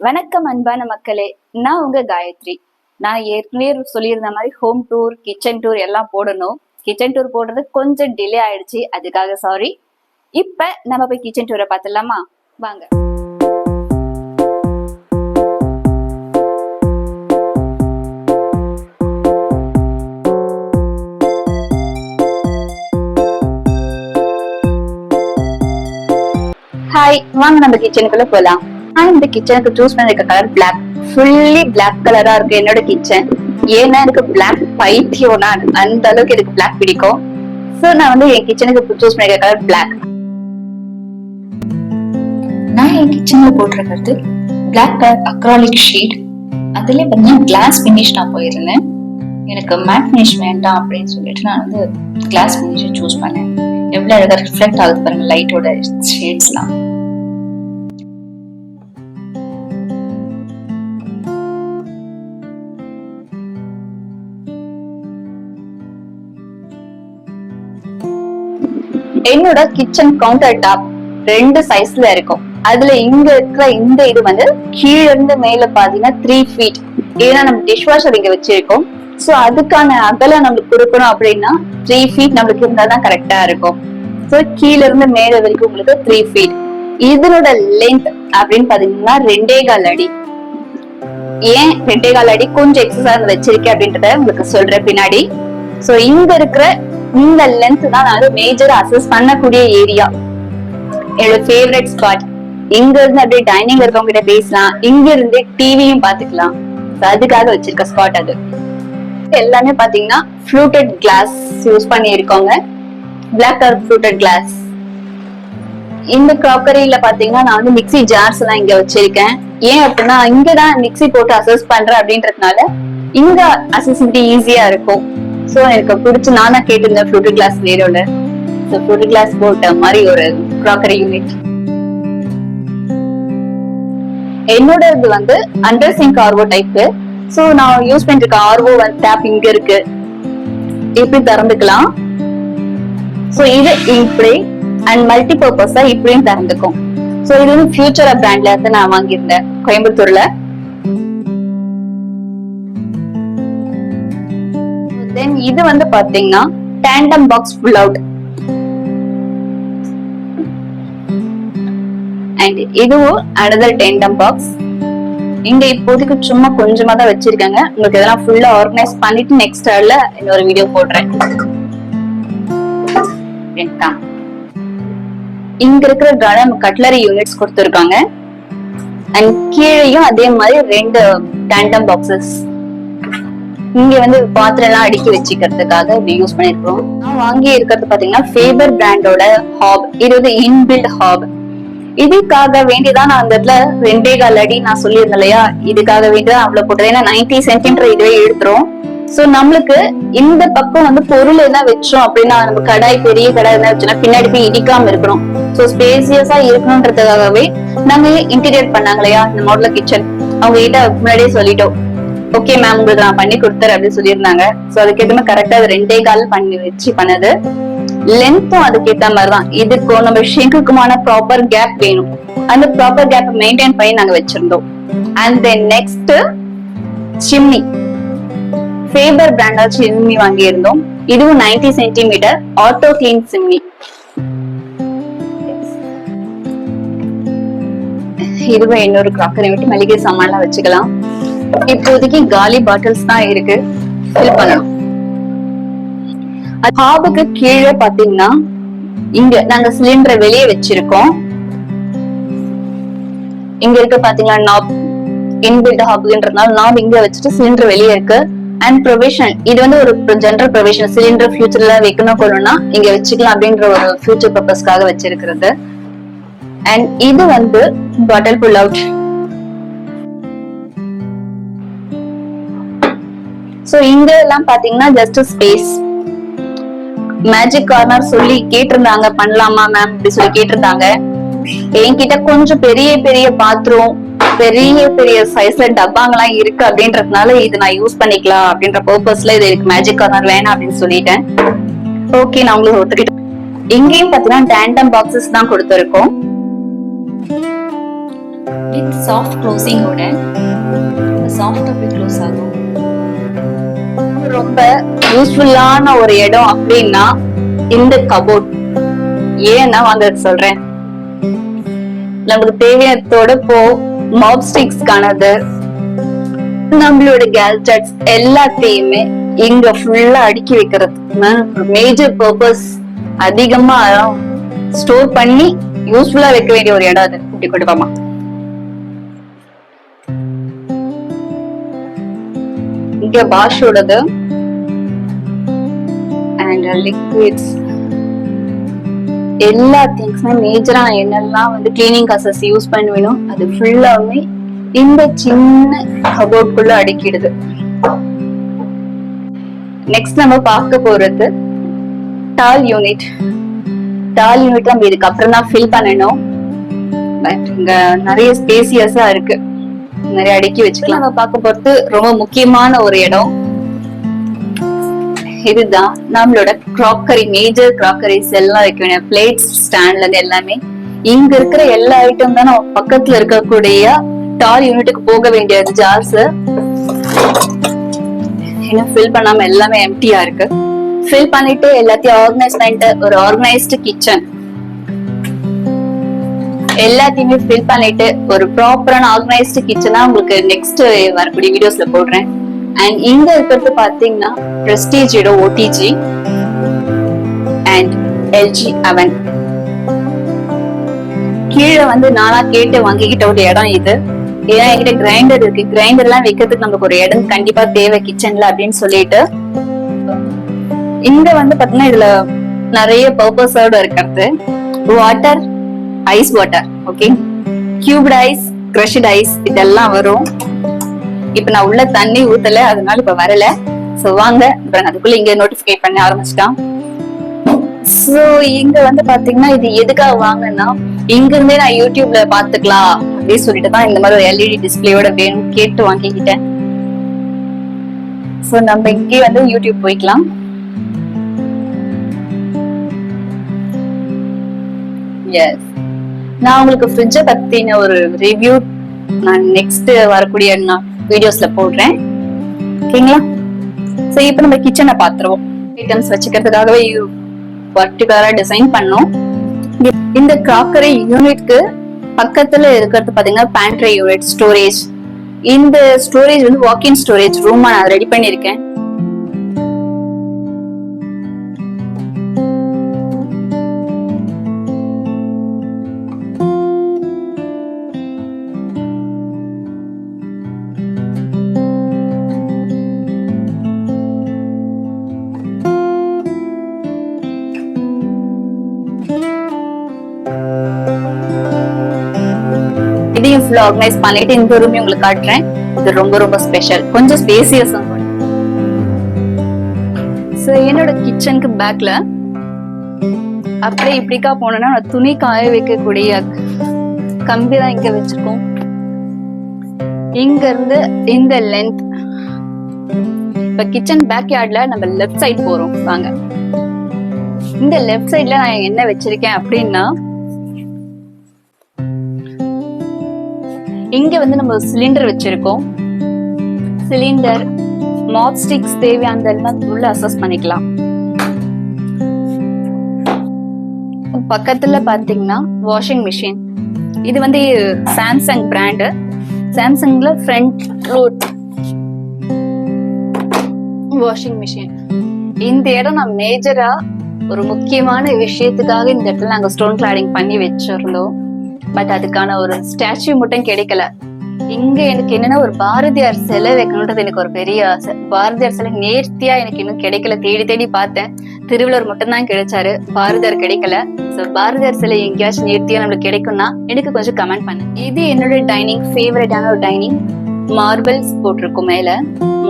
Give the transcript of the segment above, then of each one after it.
வணக்கம் அன்பான மக்களே, நான் உங்க காயத்ரி. நான் ஏற்கனவே சொல்லியிருந்த மாதிரி ஹோம் டூர், கிச்சன் டூர் எல்லாம் போடணும். கிச்சன் டூர் போடுறது கொஞ்சம் டிலே ஆயிடுச்சு, அதுக்காக சாரி. இப்ப நம்ம போய் கிச்சன் டூரை பார்த்துடலாமா? வாங்க. ஹாய், வாங்க நம்ம கிச்சனுக்குள்ள போலாம். இந்த கிச்சனுக்கு சூஸ் பண்ணிருக்க கலர் பிளாக், ஃபுல்லி பிளாக் கலரா இருக்கு என்னோட கிச்சன். ஏன்னா எனக்கு பிளாக் பைத்தியம், நான் அந்த அளவுக்கு எனக்கு பிளாக் பிடிக்கும். சோ நான் வந்து என் கிச்சனுக்கு சூஸ் பண்ணிருக்க கலர் பிளாக். நான் என் கிச்சன்ல போட்டிருக்கிறது பிளாக் கலர் அக்ராலிக் ஷீட். அதுல வந்து கிளாஸ் பினிஷ் நான் போயிருந்தேன். எனக்கு மேட் பினிஷ் வேண்டாம் அப்படின்னு சொல்லிட்டு நான் வந்து கிளாஸ் பினிஷ் சூஸ் பண்ணேன். எவ்வளவு அழகா ரிஃப்ளெக்ட் ஆகுது பாருங்க லைட்டோட ஷேட்ஸ்லாம். என்னோட கிச்சன் கவுண்டர் டாப் 2 சைஸ்ல இருக்கும். அதுல இங்க இருக்கிற இந்த இது வந்து கீழ இருந்து மேல பாத்தீங்கன்னா 3 feet. ஏன்னா நம்ம டிஷ் வாஷர் இங்க வச்சிருக்கோம். சோ அதுக்கான அகலம் நம்மளுக்கு கொடுக்கணும் அப்படின்னா 3 feet நம்மளுக்கு இருந்தாதான் கரெக்டா இருக்கும். சோ கீழ இருந்து மேல வரைக்கும் உங்களுக்கு 3 feet. இதனோட லென்த் அப்படின்னு பாத்தீங்கன்னா 2.25 அடி. ஏன் 2.25 அடி கொஞ்சம் எக்ஸசைஸ் வச்சிருக்கேன் அப்படின்றத உங்களுக்கு சொல்றேன் பின்னாடி. சோ இங்க இருக்கிற இந்த லென்த் தான் நான் மேஜரா அசஸ் பண்ணக்கூடிய ஏரியா. என்னோட ஃபேவரட் ஸ்பாட். இங்க இருந்து அப்படியே டைனிங்ல இருக்கவங்க கிட்ட பேசலாம், இங்க இருந்து டிவியும் பாத்துக்கலாம். அதுக்காக வச்சிருக்க ஸ்பாட் அது. எல்லாமே பாத்தீங்கன்னா ஃப்ளூட்டட் கிளாஸ் யூஸ் பண்ணி இருக்கோங்க. Black colour fluted glass. இந்த கிராக்கரியில பாத்தீங்கன்னா நான் வந்து மிக்ஸி ஜார்ஸ் எல்லாம் இங்க வச்சிருக்கேன். ஏன் அப்படின்னா இங்கதான் மிக்ஸி போட்டு அசஸ் பண்றேன் அப்படின்றதுனால இங்க அசசிபிலிட்டி ஈஸியா இருக்கும். சோ எனக்கு பிடிச்சு நானா கேட்டிருந்தேன் ஃப்ளூட்டட் கிளாஸ் வீடியோல. சோ ஃப்ளூட்டட் கிளாஸ் போட்ட மாதிரி ஒரு கிராக்கரி யூனிட். என்னோட இது வந்து under sink RO type. So நான் யூஸ் பண்ணிருக்க ஆர்வோ டேப் இங்க இருக்கு, இப்படி திறந்துக்கலாம். சோ இது இப்படி அண்ட் மல்டி பர்பஸா இப்படியும் திறந்துக்கும். சோ இது வந்து ஃபியூச்சரா பிராண்ட்ல இருந்து நான் வாங்கியிருந்தேன் கோயம்புத்தூர்ல. தென் இது வந்து பாத்தீங்கன்னா tandem box pull out. And இதுவும் அனதர் டேண்டம் பாக்ஸ். இங்க இப்போதைக்கு சும்மா கொஞ்சமா தான் வச்சிருக்காங்க. உங்களுக்கு இதெல்லாம் ஃபுல்லா ஆர்கனைஸ் பண்ணிட்டு நெக்ஸ்ட் ஹார்ல இன்னொரு வீடியோ போடுறேன். இங்க இருக்கிற கட்லரி யூனிட்ஸ் கொடுத்திருக்காங்க. அண்ட் கீழேயும் அதே மாதிரி 2 டேண்டம் பாக்ஸஸ். இங்க வந்து பாத்திரம் எல்லாம் அடுக்கி வச்சுக்கிறதுக்காக இப்படி யூஸ் பண்ணிருக்கோம். நான் வாங்கி இருக்கிறது பாத்தீங்கன்னா ஃபேபர் பிராண்டோட ஹாப். இது வந்து இன்பில்ட் ஹாப். இதுக்காக வேண்டிதான் நான் அந்த இடத்துல 2.25 அடி நான் சொல்லியிருந்தேன் இல்லையா, இதுக்காக வேண்டிதான் அவ்வளவு போட்டது. ஏன்னா 90 சென்டிமீட்டர் இதுவே எடுத்துரும். சோ நம்மளுக்கு இந்த பக்கம் வந்து பொருள் என்ன வச்சோம் அப்படின்னா, நம்ம கடாய் பெரிய கடாய் என்ன வச்சோம்னா பின்னாடி போய் இடிக்காம இருக்கணும். சோ ஸ்பேசியஸா இருக்கணும்ன்றதுக்காகவே நாங்க இன்டீரியர் பண்ணாங்க இல்லையா இந்த மாடலர் கிச்சன், அவங்க கிட்ட முன்னாடியே சொல்லிட்டோம். ஓகே மேம், உங்களுக்கு நான் பண்ணி கொடுத்துறேன் அப்படின்னு சொல்லியிருந்தாங்க. சோ அதுக்கேற்ற கரெக்டா அது 2.25 பண்ணி வச்சு பண்ணது. லென்த்தும் அதுக்கேற்ற மாதிரிதான். இதுக்கும் நம்ம ஷிங்குக்குமான ப்ராப்பர் கேப் வேணும். அந்த ப்ராப்பர் கேப் மெயின்டைன் பண்ணி நாங்க வச்சிருந்தோம். And then next chimney. Faber பிராண்டா சிம்னி வாங்கி இருந்தோம். இதுவும் 90 சென்டிமீட்டர் ஆட்டோ கிளீன் சிம்னி. இதுவும் இன்னொரு கிராக்கரி விட்டு மளிகை சாமான்லாம் வச்சுக்கலாம். இப்போதைக்கு காலி பாட்டில்ஸ் தான் இருக்கு, ஃபில் பண்ணணும். ஹாபுக்கு கீழே பாத்தீங்கன்னா இங்க நாங்க சிலிண்டரை வெளியே வச்சிருக்கோம். இங்க இருக்க பாத்தீங்கன்னா நாப், இன்பில்ட் ஹாப்ன்றதுனால நாப் இங்க வச்சுட்டு சிலிண்டர் வெளியே இருக்கு. அண்ட் ப்ரொவிஷன், இது வந்து ஒரு ஜெனரல் ப்ரொவிஷன். சிலிண்டர் ஃபியூச்சர்ல வைக்கணும் கொள்ளணும்னா இங்க வச்சுக்கலாம் அப்படின்ற ஒரு ஃபியூச்சர் பர்பஸ்க்காக வச்சிருக்கிறது. அண்ட் இது வந்து பாட்டில் புல் அவுட். சோ இங்க எல்லாம் பாத்தீங்கன்னா ஜஸ்ட் ஸ்பேஸ். மேஜிக் கார்னர் சொல்லி கேட்டிருந்தாங்க, பண்ணலாமா மேம் அப்படி சொல்லி கேட்டிருந்தாங்க. என்கிட்ட கொஞ்சம் பெரிய பெரிய பாத்ரூம், பெரிய பெரிய சைஸ்ல டப்பாங்கெல்லாம் இருக்கு அப்படின்றதுனால இது நான் யூஸ் பண்ணிக்கலாம் அப்படின்ற பர்பஸ்ல இது மேஜிக் கார்னர் வேணாம் அப்படின்னு சொல்லிட்டேன். ஓகே, நான் உங்களுக்கு ஒத்துக்கிட்டேன். இங்கேயும் பாத்தீங்கன்னா டேண்டம் பாக்ஸஸ் தான் கொடுத்திருக்கோம். வித் சாஃப்ட் க்ளோசிங்கோட சாஃப்டா போய் க்ளோஸ் ஆகும். ரொம்ப யூஸ்ஃபுல்லான ஒரு இடம் அப்படின்னா இந்த கபோர்ட். ஏன்னா வாங்க சொல்றேன். நமக்கு தேவையானதோட மாப் ஸ்டிக்ஸ்க்கானது, நம்மளோட கேல்ஜெட்ஸ் எல்லாத்தையுமே இங்க ஃபுல்லா அடுக்கி வைக்கிறது மேஜர் பர்பஸ். அதிகமா ஸ்டோர் பண்ணி யூஸ்ஃபுல்லா வைக்க வேண்டிய ஒரு இடம் அது. இப்படி கொடுப்பாமா இங்க பாஷோடது அண்ட் லிக்விட்ஸ் எல்லா திங்ஸ்மே மேஜரா என்னெல்லாம் வந்து கிளீனிங் காசஸ் யூஸ் பண்ணுவேணும் அது ஃபுல்லாமே இந்த சின்ன கபோர்டுக்குள்ள அடுக்கிடுது. நெக்ஸ்ட் நம்ம பார்க்க போறது டால் யூனிட். டால் யூனிட் நம்ம இதுக்கு அப்புறம் தான் ஃபில் பண்ணணும். பட் இங்க நிறைய ஸ்பேசியஸா இருக்கு, நிறைய அடுக்கி வச்சுக்கலாம். நம்ம பார்க்க போறது ரொம்ப முக்கியமான ஒரு இடம். இதுதான் நம்மளோட கிராக்கரி, மேஜர் கிராக்கரிஸ் எல்லாம் வைக்க வேண்டிய பிளேட்ஸ், ஸ்டாண்ட்ல இருந்து எல்லாமே. இங்க இருக்கிற எல்லா ஐட்டம் தான் நம்ம பக்கத்துல இருக்கக்கூடிய டால் யூனிட்டுக்கு போக வேண்டிய ஜார்ஸ் இன்னும் ஃபில் பண்ணாம எல்லாமே எம்டியா இருக்கு. ஃபில் பண்ணிட்டு எல்லாத்தையும் ஆர்கனைஸ் பண்ணிட்டு ஒரு ஆர்கனைஸ்டு கிச்சன் எல்லாத்தையுமே ஃபில் பண்ணிட்டு ஒரு ப்ராப்பரான ஆர்கனைஸ்டு கிச்சனா உங்களுக்கு நெக்ஸ்ட் வரக்கூடிய வீடியோஸ்ல போடுறேன். அண்ட் இங்க இருக்கிறது பாத்தீங்கன்னா பிரஸ்டீஜோட ஓடிஜி அண்ட் எல்ஜி அவன். கீழே வந்து நானா கேட்டு வாங்கிக்கிட்ட ஒரு இடம் இது. ஏன்னா என்கிட்ட கிரைண்டர் இருக்கு, கிரைண்டர் எல்லாம் வைக்கிறதுக்கு நமக்கு ஒரு இடம் கண்டிப்பா தேவை கிச்சன்ல அப்படின்னு சொல்லிட்டு இங்க வந்து பாத்தீங்கன்னா இதுல நிறைய பர்பஸோட இருக்கிறது. Water, ice water, okay, cubed ice, crushed ice இதெல்லாம் வரும். இப்ப நான் உள்ள தண்ணி ஊத்தல, அதனால இப்ப வரல. சோ வாங்க அதுக்குள்ள இங்க நோட்டிபிகேட் பண்ண ஆரம்பிச்சிட்டான். சோ இங்க வந்து பாத்தீங்கன்னா இது எதுக்காக வாங்கினா இங்க இருந்தே நான் யூடியூப்ல பாத்துக்கலாம் அப்படின்னு சொல்லிட்டு தான் இந்த மாதிரி ஒரு எல்இடி டிஸ்பிளேயோட வேணும் கேட்டு வாங்கிக்கிட்டேன். சோ நம்ம இங்கே வந்து யூடியூப் போய்க்கலாம். எஸ், நான் உங்களுக்கு ஃப்ரிட்ஜ பத்தின ஒரு ரிவ்யூ நான் நெக்ஸ்ட் வரக்கூடிய வீடியோஸ்ல போடுறேன், ஓகேங்களா? சோ இப்போ நம்ம கிச்சனை பாத்துருவோம். ஐட்டம்ஸ் வச்சுக்கிறதுக்காகவே பர்டிகுலரா டிசைன் பண்ணோம். இந்த கிராக்கரி யூனிட்க்கு பக்கத்துல இருக்கிறது பாத்தீங்கன்னா பேண்ட்ரி யூனிட், ஸ்டோரேஜ். இந்த ஸ்டோரேஜ் வந்து வாக்-இன் ஸ்டோரேஜ் ரூமா நான் ரெடி பண்ணிருக்கேன். இதையும் ஃபுல்லா ஆர்கனைஸ் பண்ணிட்டு இந்த ரூம் உங்களுக்கு காட்டுறேன். இது ரொம்ப ரொம்ப ஸ்பெஷல், கொஞ்சம் ஸ்பேசியஸா. சோ என்னோட கிச்சனுக்கு பேக்ல அப்படியே இப்படிக்கா போனோம்னா துணி காய வைக்கக்கூடிய கம்பி தான் இங்க வச்சிருக்கோம். இங்க இருந்து இந்த லென்த். இப்ப கிச்சன் பேக் யார்ட்ல நம்ம லெஃப்ட் சைட் போறோம் வாங்க. இந்த லெஃப்ட் சைட்ல நான் என்ன வச்சிருக்கேன் அப்படின்னா இங்க வந்து நம்ம சிலிண்டர் வச்சிருக்கோம். சிலிண்டர், மாப் ஸ்டிக்ஸ் தேவையானதெல்லாம் உள்ள அசஸ் பண்ணிக்கலாம். பக்கத்துல பாத்தீங்கன்னா வாஷிங் மிஷின். இது வந்து சாம்சங் பிராண்ட். சாம்சங்ல ஃப்ரண்ட் லோட் வாஷிங் மிஷின். இந்த இடம் நான் மேஜரா ஒரு முக்கியமான விஷயத்துக்காக இந்த இடத்துல நாங்க ஸ்டோன் கிளாடிங் பண்ணி வச்சிருந்தோம். பட் அதுக்கான ஒரு ஸ்டாச்சு மட்டும் கிடைக்கல. இங்க எனக்கு என்னன்னா ஒரு பாரதியார் சிலை வைக்கணும்ன்றது எனக்கு ஒரு பெரிய ஆசை. பாரதியார் சிலை நேர்த்தியா எனக்கு இன்னும் கிடைக்கல. தேடி தேடி பார்த்தேன், திருவள்ளுவர் மட்டும் தான் கிடைச்சாரு, பாரதியார் கிடைக்கல. சோ பாரதியார் சிலை எங்கேயாச்சும் நேர்த்தியா நம்மளுக்கு கிடைக்கும்னா எனக்கு கொஞ்சம் கமெண்ட் பண்ணு. இது என்னோட டைனிங் ஃபேவரட்டான ஒரு டைனிங். மார்பிள்ஸ் போட்டிருக்கும் மேல.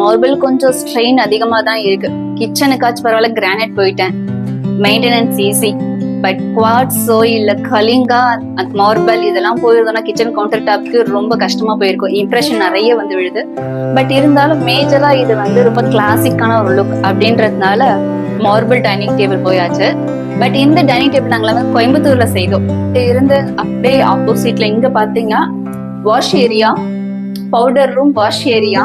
மார்பிள் கொஞ்சம் ஸ்ட்ரெயின் அதிகமா தான் இருக்கு. கிச்சனுக்காச்சும் பரவாயில்ல, கிரானைட் போயிட்டேன், மெயின்டெனன்ஸ் ஈஸி. பட் குவாட்ஸோ இல்ல கலிங்கா, மார்பிள் இதெல்லாம் போயிருந்தோம்னா கிச்சன் கவுண்டர் டாப்க்கு ரொம்ப கஷ்டமா போயிருக்கும். இம்ப்ரெஷன் நிறைய வந்து விழுது. பட் இருந்தாலும் மேஜரா இது வந்து ரொம்ப கிளாசிக்கான ஒரு லுக் அப்படின்றதுனால மார்பிள் டைனிங் டேபிள் போயாச்சு. பட் இந்த டைனிங் டேபிள் நாங்க கோயம்புத்தூர்ல செய்தோம். இருந்து அப்படியே ஆப்போசிட்ல இங்க பாத்தீங்கன்னா wash area, powder room, wash area.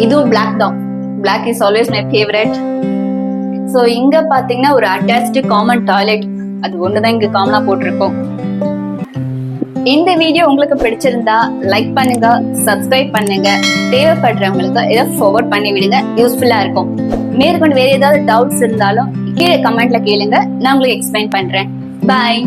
இதுவும் பிளாக் தான். Black is always my favourite. So இங்க பாத்தீங்கன்னா ஒரு அட்டாச்டு காமன் டாய்லெட், அது ஒண்ணுதான் இங்க காமனா போட்டிருக்கோம். இந்த வீடியோ உங்களுக்கு பிடிச்சிருந்தா லைக் பண்ணுங்க, சப்ஸ்கிரைப் பண்ணுங்க, தேவைப்படுறவங்களுக்கு இதை ஃபார்வர்ட் பண்ணி விடுங்க, யூஸ்ஃபுல்லா இருக்கும். மேற்கொண்டு வேற ஏதாவது டவுட்ஸ் இருந்தாலும் கீழே கமெண்ட்ல கேளுங்க, நான் உங்களுக்கு எக்ஸ்பிளைன் பண்றேன். பாய்.